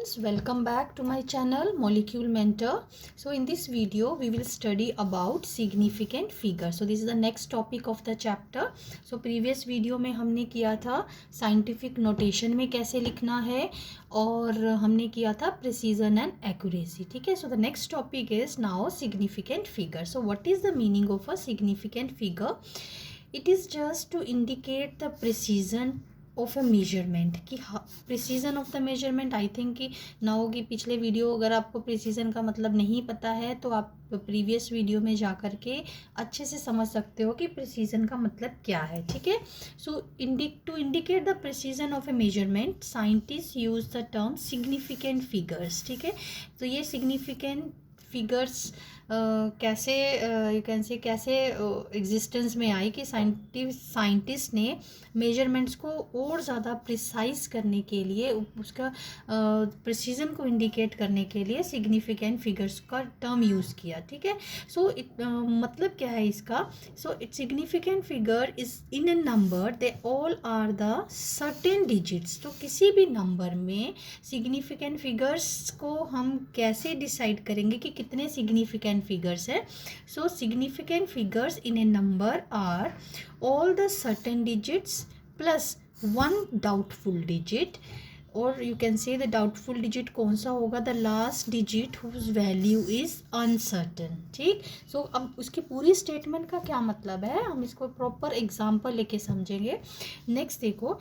students, welcome back to my channel Molecule Mentor. So in this video we will study about significant figure. So this is the next topic of the chapter. So previous video में हमने किया था scientific notation में कैसे लिखना है और हमने किया था precision and accuracy. ठीक है. So the next topic is now significant figure. So what is the meaning of a significant figure? It is just to indicate the precision of a measurement कि precision of the measurement. I think कि ना होगी पिछले video. अगर आपको precision का मतलब नहीं पता है तो आप प्रीवियस वीडियो में जा कर के अच्छे से समझ सकते हो कि प्रिसीजन का मतलब क्या है. ठीक है. So to indicate the precision of a measurement scientist use the term significant figures. ठीक है. तो ये सिग्निफिकेंट फिगर्स कैसे यू कैन से कैसे एग्जिस्टेंस में आई कि साइंटिस्ट ने मेजरमेंट्स को और ज़्यादा प्रिसाइज करने के लिए, उसका प्रिसीजन को इंडिकेट करने के लिए सिग्निफिकेंट फिगर्स का टर्म यूज़ किया. ठीक है. सो मतलब क्या है इसका? So it significant figure is in a number they all are the certain digits. तो किसी भी नंबर में सिग्निफिकेंट फिगर्स को हम कैसे डिसाइड करेंगे कि कितने सिग्निफिकेंट figures है. So significant figures in a number are all the certain digits plus one doubtful digit, or you can say the doubtful digit कौन सा होगा? the last digit whose value is uncertain. ठीक. So अब उसकी पूरी statement का क्या मतलब है हम इसको प्रॉपर एग्जाम्पल लेके समझेंगे. नेक्स्ट देखो,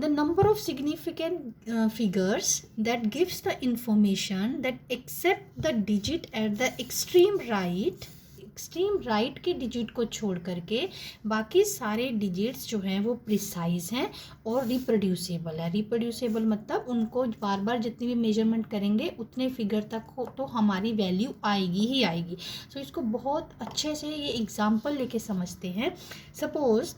the number of significant figures that gives the information that except the digit at the extreme right के डिजिट को छोड़ करके बाकी सारे डिजिट्स जो हैं वो प्रिसाइज हैं और रिप्रोड्यूसेबल है. रिप्रोड्यूसेबल मतलब उनको बार बार जितनी भी मेजरमेंट करेंगे उतने फिगर तक हो तो हमारी वैल्यू आएगी ही आएगी. सो इसको बहुत अच्छे से ये एग्जाम्पल लेके समझते हैं. Suppose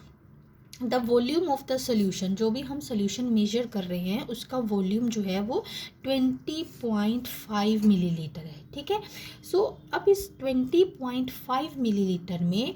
the volume of the solution, जो भी हम सोल्यूशन मेजर कर रहे हैं उसका वॉल्यूम जो है वो 20.5 मिलीलीटर है. ठीक है. सो अब इस 20.5 मिलीलीटर में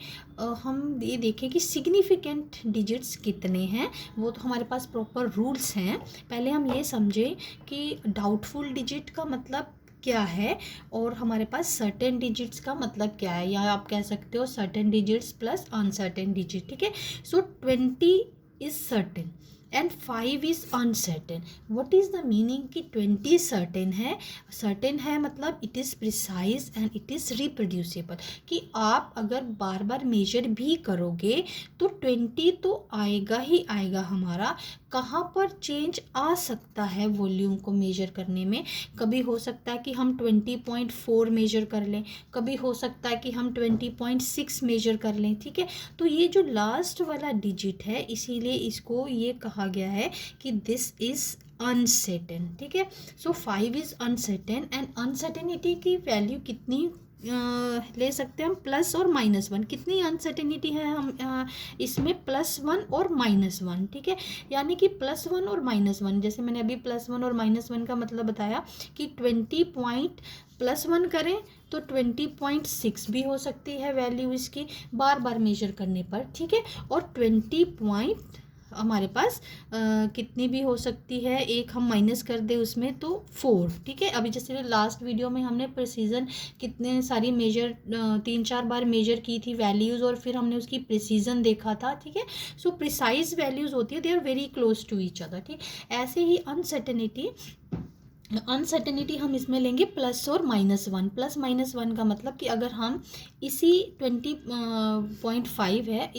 हम ये देखें कि सिग्निफिकेंट डिजिट्स कितने हैं. वो तो हमारे पास प्रॉपर रूल्स हैं. पहले हम ये समझें कि डाउटफुल डिजिट का मतलब क्या है और हमारे पास सर्टेन डिजिट्स का मतलब क्या है, या आप कह सकते हो certain digits plus uncertain digit. ठीक है. सो 20 is certain and 5 is uncertain. What is the meaning कि 20 सर्टेन है. सर्टेन है मतलब it is precise and it is reproducible, कि आप अगर बार बार मेजर भी करोगे तो 20 तो आएगा ही आएगा हमारा. कहाँ पर चेंज आ सकता है वॉल्यूम को मेजर करने में? कभी हो सकता है कि हम 20.4 मेजर कर लें, कभी हो सकता है कि हम 20.6 मेजर कर लें. ठीक है. तो ये जो लास्ट वाला डिजिट है इसीलिए इसको ये कहा गया है कि दिस इज अनसर्टेन. ठीक है. सो 5 इज अनसर्टेन एंड अनसर्टेनिटी की वैल्यू कितनी ले सकते हैं हम? प्लस और -1. कितनी अनसर्टेनिटी है हम इसमें? +1 और -1. ठीक है. यानी कि +1 और -1, जैसे मैंने अभी +1 और -1 का मतलब बताया कि 20 पॉइंट +1 करें तो 20.6 भी हो सकती है वैल्यू इसकी बार बार मेजर करने पर. ठीक है. और 20 पॉइंट हमारे पास कितनी भी हो सकती है, एक हम माइनस कर दे उसमें तो 4. ठीक है. अभी जैसे लास्ट वीडियो में हमने प्रिसीजन कितने सारी मेजर 3-4 बार मेजर की थी वैल्यूज़ और फिर हमने उसकी प्रिसीजन देखा था. ठीक है. सो प्रिसाइज वैल्यूज़ होती है, they are very close to each other. ठीक. ऐसे ही अनसर्टेनिटी हम इसमें लेंगे प्लस और -1. प्लस -1 का मतलब कि अगर हम इसी 20.5 है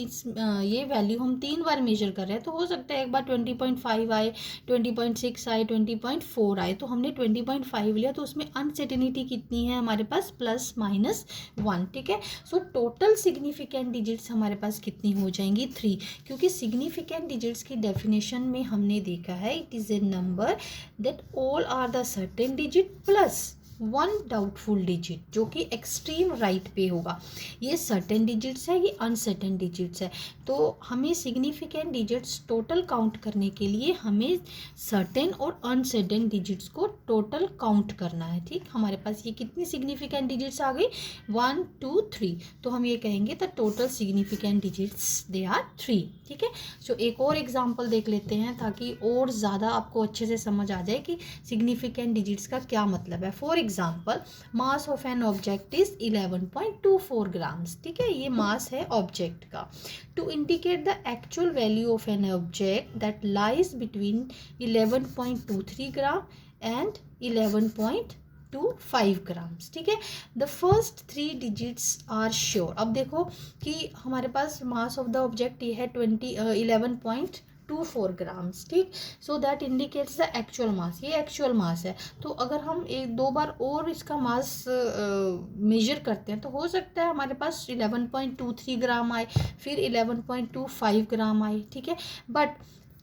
ये वैल्यू हम 3 बार मेजर कर रहे हैं तो हो सकता है एक बार 20.5 आए, 20.6 आए, 20.4 आए. तो हमने 20.5 लिया तो उसमें अनसर्टेनिटी कितनी है हमारे पास? +-1. ठीक है. सो टोटल सिग्निफिकेंट डिजिट्स हमारे पास कितनी हो जाएंगी? 3. क्योंकि सिग्निफिकेंट डिजिट्स की डेफिनेशन में हमने देखा है it is a number that all are the certain digit plus 1 doubtful digit जो कि एक्सट्रीम राइट पे होगा. ये सर्टेन डिजिट्स है, ये अनसर्टेन डिजिट्स है. तो हमें सिग्निफिकेंट डिजिट्स टोटल काउंट करने के लिए हमें सर्टेन और अनसर्टेन डिजिट्स को टोटल काउंट करना है। ठीक, हमारे पास ये कितनी सिग्निफिकेंट डिजिट्स आ गई, 1 2 3, तो हम ये कहेंगे the total significant digits they are 3। ठीक है, सो एक और एग्जांपल देख लेते हैं ताकि और ज़्यादा आपको अच्छे से समझ आ जाए कि सिग्निफिकेंट डिजिट्स का क्या मतलब है। For example, mass of an object is 11.24 grams. ठीक है, ये मास है ऑब्जेक्ट का। To indicate the actual value of an object that lies between 11.23 gram and 11.25 grams. ठीक है, the first 3 digits are sure. अब देखो कि हमारे पास मास ऑफ द ऑब्जेक्ट ये है 11.24 ग्राम्स। ठीक, so that indicates the actual mass, ये एक्चुअल मास है। तो अगर हम एक दो बार और इसका मास मेजर करते हैं तो हो सकता है हमारे पास 11.23 ग्राम आए, फिर 11.25 ग्राम आए। ठीक है, बट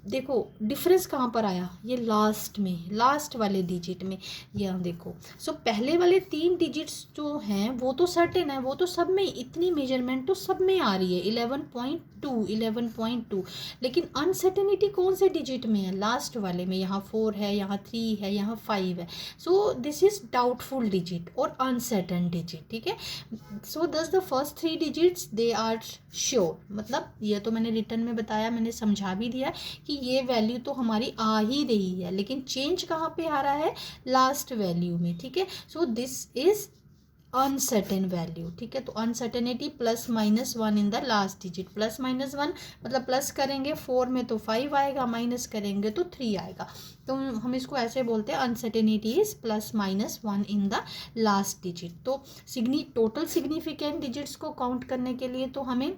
देखो डिफरेंस कहाँ पर आया, ये लास्ट में, लास्ट वाले डिजिट में। यहाँ देखो, सो पहले वाले 3 डिजिट्स जो हैं वो तो सर्टेन है, वो तो सब में इतनी मेजरमेंट तो सब में आ रही है 11.2, लेकिन अनसर्टेनिटी कौन से डिजिट में है, लास्ट वाले में। यहाँ 4 है, यहाँ 3 है, यहाँ 5 है। So this is doubtful digit और अनसर्टेन डिजिट। ठीक है, so thus the first 3 digits they are sure, मतलब ये तो मैंने रिटर्न में बताया, मैंने समझा भी दिया कि ये वैल्यू तो हमारी आ ही रही है, लेकिन चेंज कहाँ पे आ रहा है, लास्ट वैल्यू में। ठीक है, so this is uncertain value. ठीक है, तो uncertainty +-1 in the last digit. +-1 मतलब प्लस करेंगे 4 में तो 5 आएगा, माइनस करेंगे तो 3 आएगा। तो हम इसको ऐसे बोलते हैं uncertainty is +-1 in the last digit. तो टोटल सिग्निफिकेंट डिजिट्स को काउंट करने के लिए तो हमें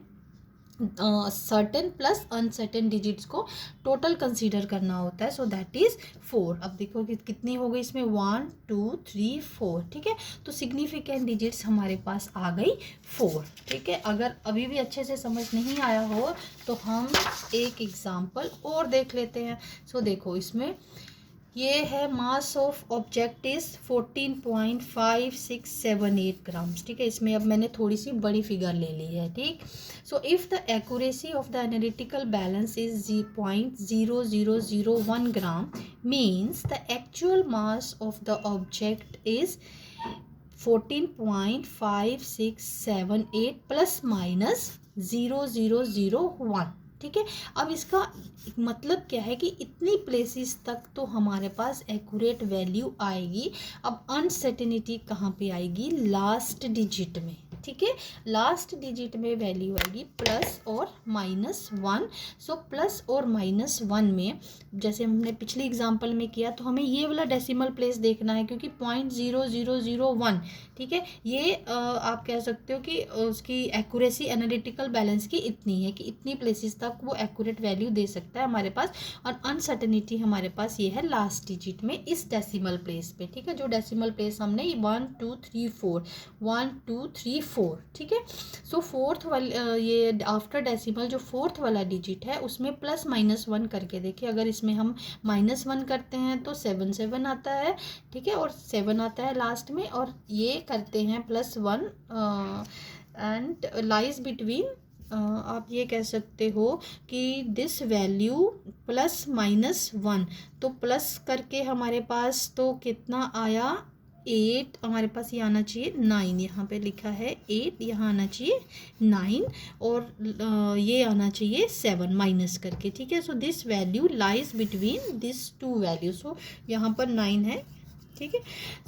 सर्टेन प्लस अनसर्टेन डिजिट्स को टोटल कंसीडर करना होता है। So that is 4। अब देखो कि कितनी हो गई इसमें, 1 2 3 4। ठीक है, तो सिग्निफिकेंट डिजिट्स हमारे पास आ गई 4। ठीक है, अगर अभी भी अच्छे से समझ नहीं आया हो तो हम एक एग्जांपल और देख लेते हैं। सो देखो इसमें ये है mass of object is 14.5678 grams. ठीक है, इसमें अब मैंने थोड़ी सी बड़ी फिगर ले ली है। ठीक, so if the accuracy of the analytical balance is 0.0001 gram means the actual mass of the object is 14.5678 ±0001। ठीक है, अब इसका मतलब क्या है कि इतनी प्लेसेस तक तो हमारे पास एक्यूरेट वैल्यू आएगी। अब अनसर्टेनिटी कहाँ पे आएगी, लास्ट डिजिट में। ठीक है, लास्ट डिजिट में वैल्यू आएगी प्लस और -1। सो प्लस और -1 में जैसे हमने पिछले एग्जांपल में किया तो हमें ये वाला डेसिमल प्लेस देखना है, क्योंकि 0.0001। ठीक है, ये आप कह सकते हो कि उसकी एक्यूरेसी एनालिटिकल बैलेंस की इतनी है कि इतनी प्लेसेस तक वो एक्यूरेट वैल्यू दे सकता है हमारे पास। और अनसर्टेनिटी हमारे पास ये है लास्ट डिजिट में, इस डेसिमल प्लेस पे। ठीक है, जो डेसिमल प्लेस हमने 1 2 3 4 1 2 3 4। ठीक है, सो फोर्थ वाला ये आफ्टर डेसिमल जो फोर्थ वाला डिजिट है उसमें +-1 करके देखिए। अगर इसमें हम -1 करते हैं तो 7 आता है। ठीक है, और 7 आता है लास्ट में, और ये करते हैं +1 एंड लाइज बिटवीन, आप ये कह सकते हो कि दिस वैल्यू +-1, तो प्लस करके हमारे पास तो कितना आया, 8। हमारे पास ये आना चाहिए 9, यहाँ पे लिखा है 8, यहाँ आना चाहिए 9, और ये आना चाहिए 7 माइनस करके। ठीक है, so this value lies between this 2 value. So यहाँ पर 9 है। ठीक है,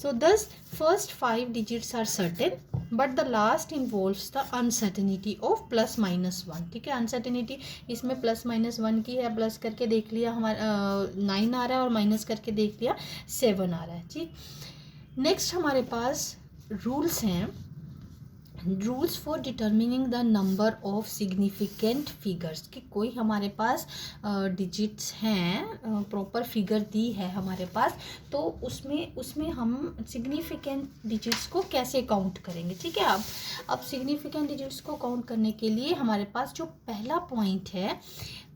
so these first 5 digits are certain but the last involves the uncertainty of +-1। ठीक है, अनसर्टेनिटी इसमें +-1 की है, प्लस करके देख लिया हमारा 9 आ रहा है, और माइनस करके देख लिया 7 आ रहा है। ठीक, नेक्स्ट हमारे पास रूल्स हैं, rules for determining the number of significant figures. कि कोई हमारे पास डिजिट्स हैं, प्रॉपर फिगर दी है हमारे पास, तो उसमें हम सिग्निफिकेंट डिजिट्स को कैसे काउंट करेंगे। ठीक है, अब सिग्निफिकेंट डिजिट्स को काउंट करने के लिए हमारे पास जो पहला पॉइंट है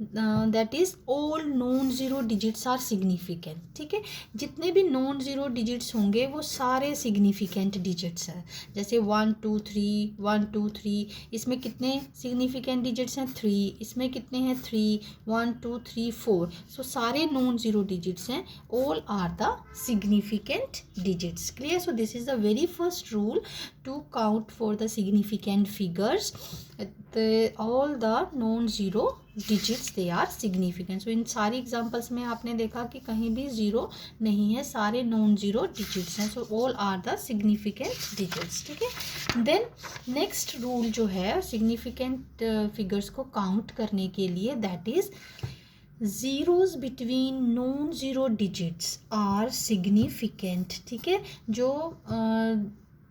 that is all non zero digits are significant. ठीक है, जितने भी नॉन ज़ीरो डिजिट्स होंगे वो सारे सिग्निफिकेंट डिजिट्स हैं। जैसे 1 2 3 1 2 3, इसमें कितने सिग्निफिकेंट डिजिट्स हैं 3, इसमें कितने हैं 3 1 2 3 4। सो सारे नॉन ज़ीरो डिजिट्स हैं, all are the significant digits. Clear? So this is the very first rule to count for the significant figures. All the non zero digits they are significant. So इन सारी examples में आपने देखा कि कहीं भी zero नहीं है, सारे नॉन ज़ीरो डिजिट्स हैं। So all are the significant digits. ठीक है, देन नेक्स्ट रूल जो है सिग्निफिकेंट फिगर्स को काउंट करने के लिए, that is zeros between non zero digits are significant. ठीक है, जो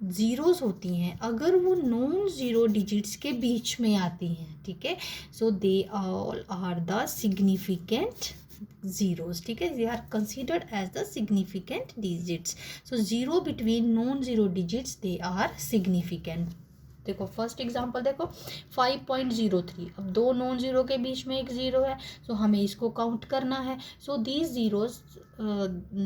ज़ीरोज़ होती हैं अगर वो नॉन ज़ीरो डिजिट्स के बीच में आती हैं, ठीक है, so they all are the significant zeros. ठीक है, they are considered as the significant digits. so zero between non zero digits they are significant. देखो फर्स्ट एग्जांपल देखो 5.03, अब दो नॉन ज़ीरो के बीच में एक ज़ीरो है, सो हमें इसको काउंट करना है। So these zeros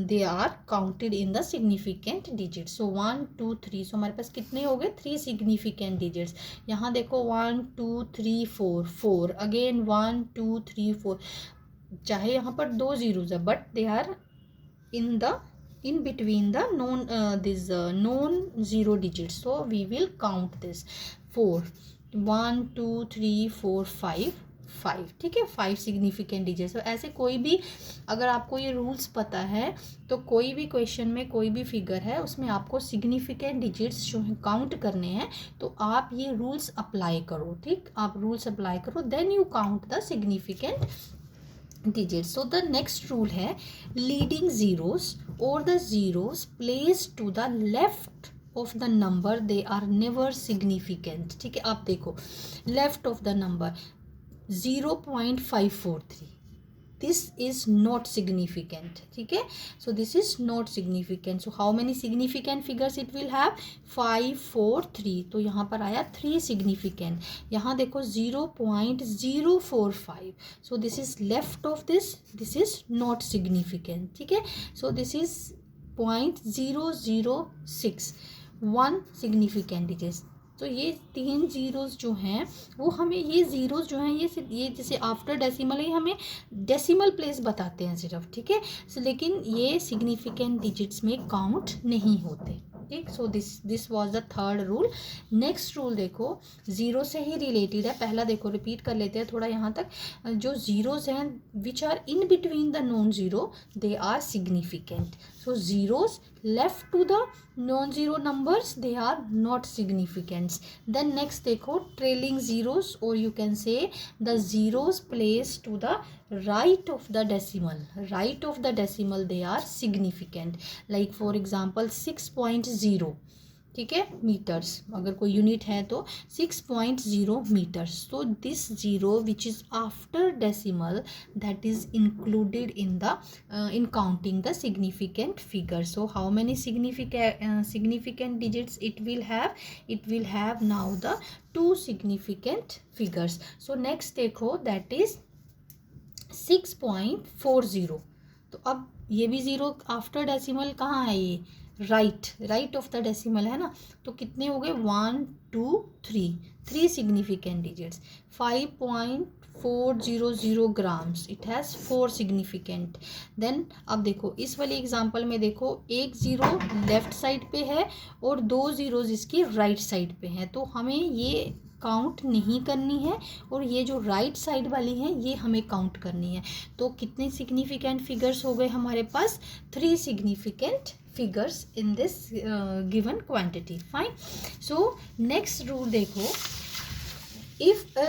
they are counted in the significant digits. So 1 2 3, so हमारे पास कितने हो गए 3 सिग्निफिकेंट डिजिट्स। यहाँ देखो 1 2 3 4 4, अगेन 1 2 3 4, चाहे यहाँ पर दो ज़ीरोज़ है but they are in between the non zero digits, so we will count this 4 1 2 3 4 5 5। ठीक है, 5 सिग्निफिकेंट डिजिट्स। तो ऐसे कोई भी अगर आपको ये रूल्स पता है तो कोई भी क्वेश्चन में कोई भी फिगर है उसमें आपको सिग्निफिकेंट डिजिट्स जो है काउंट करने हैं, तो आप ये रूल्स अप्लाई करो। ठीक, आप रूल्स अप्लाई करो, then you count the significant digits. So the next rule है leading zeros or the zeros placed to the left of the number they are never significant. ठीक है, आप देखो left of the number 0.543, this is not significant. ठीक है, so this is not significant. so how many significant figures it will have? 5 4 3, तो यहाँ पर आया 3 significant। यहाँ देखो 0.045, so this is left of this is not significant। ठीक है, so this is 0.006, 1 significant digit। तो ये 3 ज़ीरोज़ जो हैं वो हमें, ये ज़ीरोज़ जो हैं ये जैसे आफ्टर डेसिमल है, हमें डेसिमल प्लेस बताते हैं सिर्फ। ठीक है, लेकिन ये सिग्निफिकेंट डिजिट्स में काउंट नहीं होते। ठीक, so this was the third rule. Next rule देखो ज़ीरो से ही रिलेटेड है, पहला देखो रिपीट कर लेते हैं थोड़ा यहाँ तक। जो ज़ीरोज़ हैं which are in between the non zero they are significant. So zeros left to the non-zero numbers they are not significant. Then next देखो trailing zeros, or you can say the zeros placed to the right of the decimal they are significant. Like for example 6.0, ठीक है, metres, अगर कोई unit है तो 6.0 metres. तो this zero which is after decimal that is included in counting the significant figure. So how many significant digits it will have now the 2 significant figures. so next देखो that is 6.40, तो अब ये भी zero after decimal कहाँ है, ये right of the decimal है ना, तो कितने हो गए 1 2 3 significant digits. 5.400 grams, it has 4 significant. Then अब देखो इस वाले एग्जांपल में देखो एक ज़ीरो लेफ्ट साइड पे है और 2 ज़ीरोज़ इसकी राइट साइड पे हैं, तो हमें ये काउंट नहीं करनी है, और ये जो राइट साइड वाली हैं ये हमें काउंट करनी है। तो कितने सिग्निफिकेंट फिगर्स हो गए हमारे पास? 3 significant figures in this given quantity. Fine. So next rule देखो, if a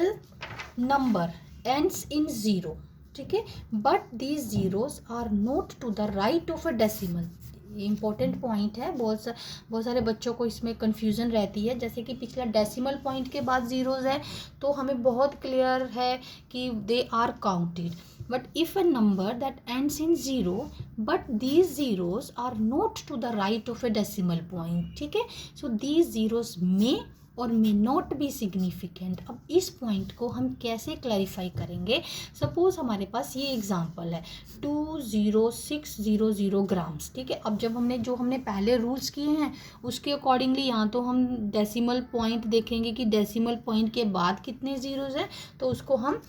number ends in 0, ठीक है, but these zeros are not to the right of a decimal. Important point है, बहुत सारे बच्चों को इसमें कन्फ्यूज़न रहती है। जैसे कि पिछला डेसिमल पॉइंट के बाद ज़ीरोज़ है तो हमें बहुत क्लियर है कि they are counted, but if a number that ends in 0 but these zeros are not to the right of a decimal point, ठीक है, सो दीज ज़ीरोज़ में और मे नॉट बी सिग्निफिकेंट। अब इस पॉइंट को हम कैसे क्लैरिफाई करेंगे? सपोज हमारे पास ये एग्जांपल है 20600 ग्राम्स, ठीक है। अब जब हमने पहले रूल्स किए हैं उसके अकॉर्डिंगली यहाँ तो हम डेसिमल पॉइंट देखेंगे कि डेसिमल पॉइंट के बाद कितने ज़ीरोज़ हैं, तो उसको हम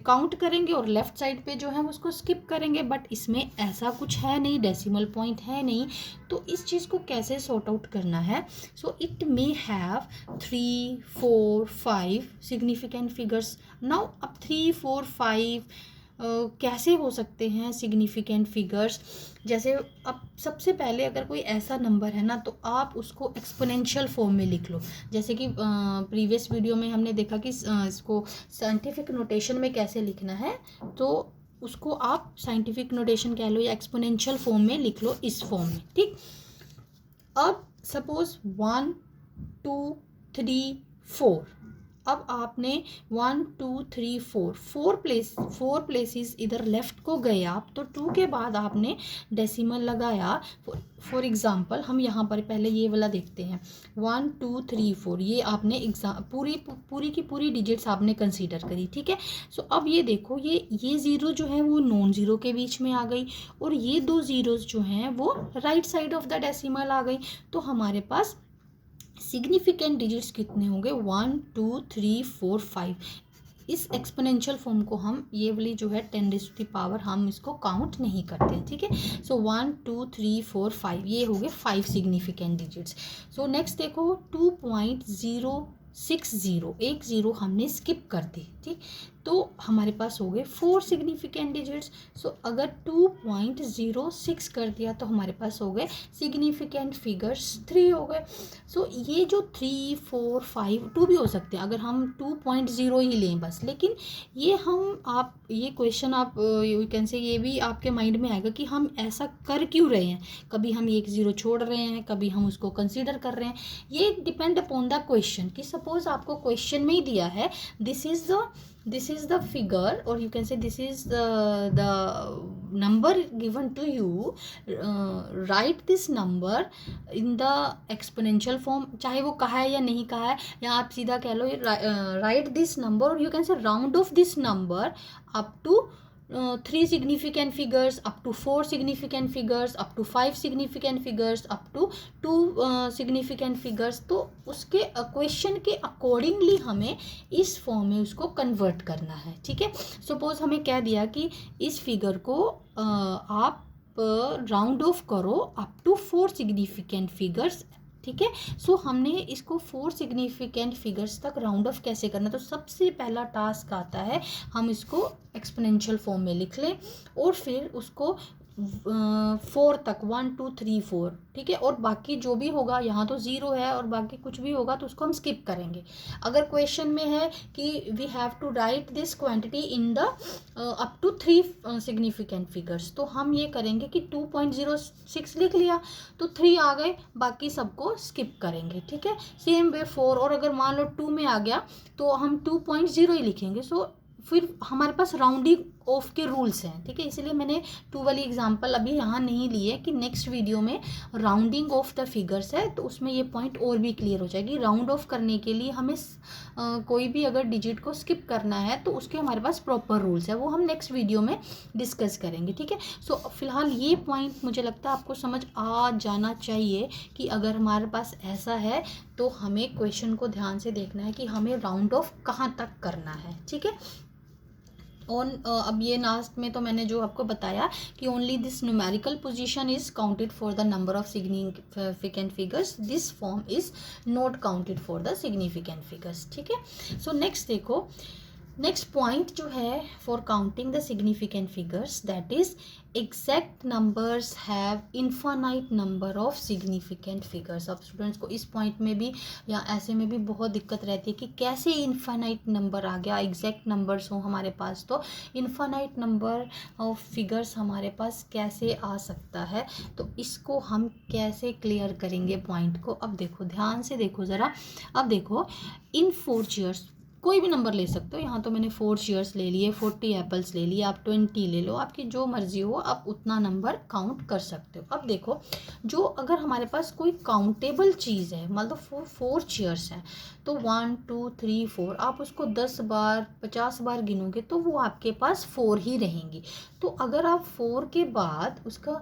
काउंट करेंगे और लेफ्ट साइड पे जो है उसको स्किप करेंगे। बट इसमें ऐसा कुछ है नहीं, डेसिमल पॉइंट है नहीं, तो इस चीज़ को कैसे सॉर्ट आउट करना है? So it may have 3, 4, 5 significant figures. Now अब 3, 4, 5 कैसे हो सकते हैं सिग्निफिकेंट फिगर्स? जैसे अब सबसे पहले अगर कोई ऐसा नंबर है ना, तो आप उसको एक्सपोनेंशियल फॉर्म में लिख लो। जैसे कि प्रीवियस वीडियो में हमने देखा कि इसको साइंटिफिक नोटेशन में कैसे लिखना है, तो उसको आप साइंटिफिक नोटेशन कह लो या एक्सपोनेंशियल फॉर्म में लिख लो, इस फॉर्म में, ठीक। अब सपोज 1, 2, 3, 4। अब आपने 1, 2, 3, 4 4 प्लेसेस इधर लेफ्ट को गए आप, तो 2 के बाद आपने डेसिमल लगाया। फॉर एग्जांपल हम यहाँ पर पहले ये वाला देखते हैं 1, 2, 3, 4, ये आपने पूरी की पूरी डिजिट्स आपने कंसीडर करी, ठीक है। सो अब ये देखो, ये ज़ीरो जो है वो नॉन ज़ीरो के बीच में आ गई और ये 2 ज़ीरोज़ जो हैं वो right side of the decimal आ गई। तो हमारे पास सिग्निफिकेंट डिजिट्स कितने होंगे? 1, 2, 3, 4, 5। इस एक्सपोनेंशियल फॉर्म को हम ये वाली जो है 10⁻⁴ हम इसको काउंट नहीं करते हैं, ठीक है। सो 1, 2, 3, 4, 5 ये हो गए 5 सिग्निफिकेंट डिजिट्स। सो नेक्स्ट देखो 2.060, एक ज़ीरो हमने स्किप कर दी, ठीक। तो हमारे पास हो गए 4 सिग्निफिकेंट डिजिट्स। सो अगर 2.06 कर दिया तो हमारे पास हो गए सिग्निफिकेंट फिगर्स 3 हो गए। सो ये जो 3, 4, 5, 2 भी हो सकते हैं अगर हम 2.0 ही लें बस। लेकिन ये ये क्वेश्चन आप यू कैन से ये भी आपके माइंड में आएगा कि हम ऐसा कर क्यों रहे हैं, कभी हम एक ज़ीरो छोड़ रहे हैं, कभी हम उसको कंसीडर कर रहे हैं। ये डिपेंड अपॉन द क्वेश्चन कि सपोज आपको क्वेश्चन में ही दिया है this is the figure, or you can say this is the number given to you, write this number in the exponential form। चाहे वो कहा है या नहीं कहा है, या आप सीधा कह लो write this number, or you can say round off this number up to 3 significant figures, up to 4 significant figures, up to 5 significant figures, up to 2 significant figures। तो उसके क्वेश्चन के अकॉर्डिंगली हमें इस फॉर्म में उसको कन्वर्ट करना है, ठीक है। सपोज हमें कह दिया कि इस फिगर को आप राउंड ऑफ करो अप टू 4 सिग्निफिकेंट फिगर्स, ठीक है। सो हमने इसको 4 सिग्निफिकेंट फिगर्स तक राउंड ऑफ कैसे करना, तो सबसे पहला टास्क आता है हम इसको एक्सपोनेंशियल फॉर्म में लिख लें और फिर उसको 4 तक 1, 2, 3, 4, ठीक है। और बाकी जो भी होगा, यहाँ तो 0 है और बाकी कुछ भी होगा तो उसको हम स्किप करेंगे। अगर क्वेश्चन में है कि we have to write this quantity in the up to 3 significant figures, तो हम ये करेंगे कि 2.06 लिख लिया तो 3 आ गए, बाकी सबको स्किप करेंगे, ठीक है। सेम वे 4, और अगर मान लो 2 में आ गया तो हम 2.0 ही लिखेंगे। सो फिर हमारे पास राउंडिंग ऑफ के रूल्स हैं, ठीक है। इसलिए मैंने 2 वाली एग्जांपल अभी यहाँ नहीं ली है कि नेक्स्ट वीडियो में राउंडिंग ऑफ द फिगर्स है तो उसमें ये पॉइंट और भी क्लियर हो जाएगी। राउंड ऑफ करने के लिए हमें कोई भी अगर डिजिट को स्किप करना है तो उसके हमारे पास प्रॉपर रूल्स है, वो हम नेक्स्ट वीडियो में डिस्कस करेंगे, ठीक है। सो फिलहाल ये पॉइंट मुझे लगता है आपको समझ आ जाना चाहिए कि अगर हमारे पास ऐसा है तो हमें क्वेश्चन को ध्यान से देखना है कि हमें राउंड ऑफ कहाँ तक करना है, ठीक है। अब ये लास्ट में तो मैंने जो आपको बताया कि only this numerical position is counted for the number of significant figures, this form is not counted for the significant figures, ठीक है। सो नेक्स्ट देखो, नेक्स्ट पॉइंट जो है for counting the significant figures, that is exact numbers have infinite number of significant figures. अब students को इस point में भी या ऐसे में भी बहुत दिक्कत रहती है कि कैसे इन्फानाइट नंबर आ गया, एग्जैक्ट नंबर्स हो हमारे पास, तो इन्फानाइट नंबर ऑफ फिगर्स हमारे पास कैसे आ सकता है, तो इसको हम कैसे क्लियर करेंगे पॉइंट को। अब देखो ध्यान से देखो ज़रा, अब देखो इन 4 चेयर्स कोई भी नंबर ले सकते हो। यहाँ तो मैंने 4 चेयर्स ले लिए, 40 एप्पल्स ले लिए, आप 20 ले लो, आपकी जो मर्जी हो आप उतना नंबर काउंट कर सकते हो। अब देखो, जो अगर हमारे पास कोई काउंटेबल चीज़ है, मान लो 4 चेयर्स हैं, तो 1 2 3 4 आप उसको 10 बार 50 बार गिनोगे तो वो आपके पास 4 ही रहेंगी। तो अगर आप 4 के बाद उसका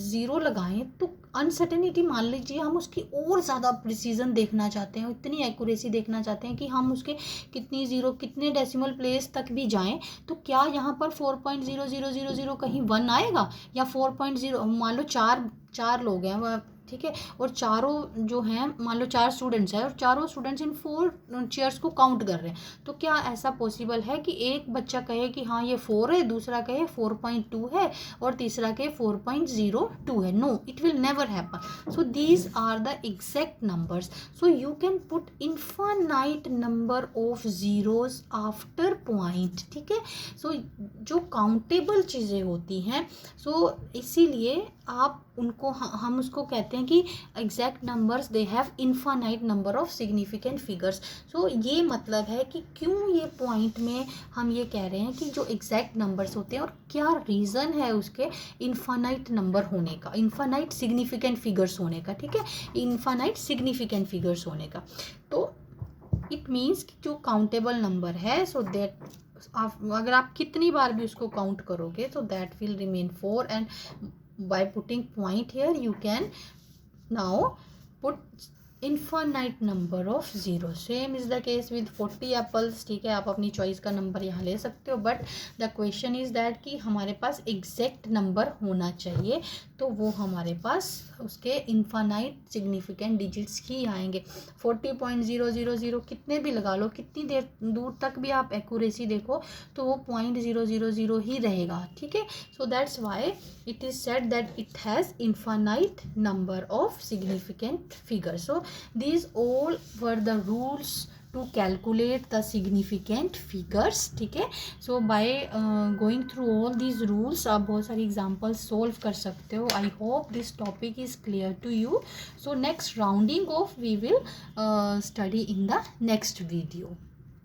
0 लगाएं तो अनसर्टेनिटी, मान लीजिए हम उसकी और ज़्यादा प्रिसीजन देखना चाहते हैं, इतनी एक्यूरेसी देखना चाहते हैं कि हम उसके कितनी ज़ीरो, कितने डेसिमल प्लेस तक भी जाएं, तो क्या यहाँ पर 4.0000 कहीं 1 आएगा, या 4.0, मान लो चार लोग हैं, ठीक है, और चारों जो हैं, मान लो 4 स्टूडेंट्स हैं और चारों स्टूडेंट्स इन 4 चेयर्स को काउंट कर रहे हैं, तो क्या ऐसा पॉसिबल है कि एक बच्चा कहे कि हाँ ये 4 है, दूसरा कहे 4.2 है और तीसरा कहे 4.02 है? No, it will never happen. So these are the exact numbers. So you can put infinite number of zeros after point, ठीक है। सो जो काउंटेबल चीज़ें होती हैं, सो इसीलिए आप उनको, हम उसको कहते हैं कि exact numbers they have infinite number of significant figures. So ये मतलब है कि क्यों ये पॉइंट में हम ये कह रहे हैं कि जो एग्जैक्ट नंबर्स होते हैं और क्या रीज़न है उसके इनफाइनाइट नंबर होने का, इनफाइनाइट सिग्निफिकेंट फिगर्स होने का, ठीक है, इनफाइनाइट सिग्निफिकेंट फिगर्स होने का। तो इट मीन्स कि जो काउंटेबल नंबर है, सो दैट अगर आप कितनी बार भी उसको काउंट करोगे तो that will remain 4, and by putting point here you can now put infinite number of zero. Same is the case with 40 apples, ठीक है, आप अपनी चॉइस का नंबर यहाँ ले सकते हो, but the question is that कि हमारे पास एग्जैक्ट नंबर होना चाहिए, तो वो हमारे पास उसके इनफाइनाइट सिग्निफिकेंट डिजिट्स ही आएंगे। 40.000 कितने भी लगा लो, कितनी देर दूर तक भी आप एक्यूरेसी देखो तो वो 0.000 ही रहेगा, ठीक है। So that's why it is said that it has infinite number of significant figures. So these all were the rules to calculate the significant figures, ठीक है। so by going through all these rules आप बहुत सारी examples solve कर सकते हो। I hope this topic is clear to you. So next rounding off we will study in the next video.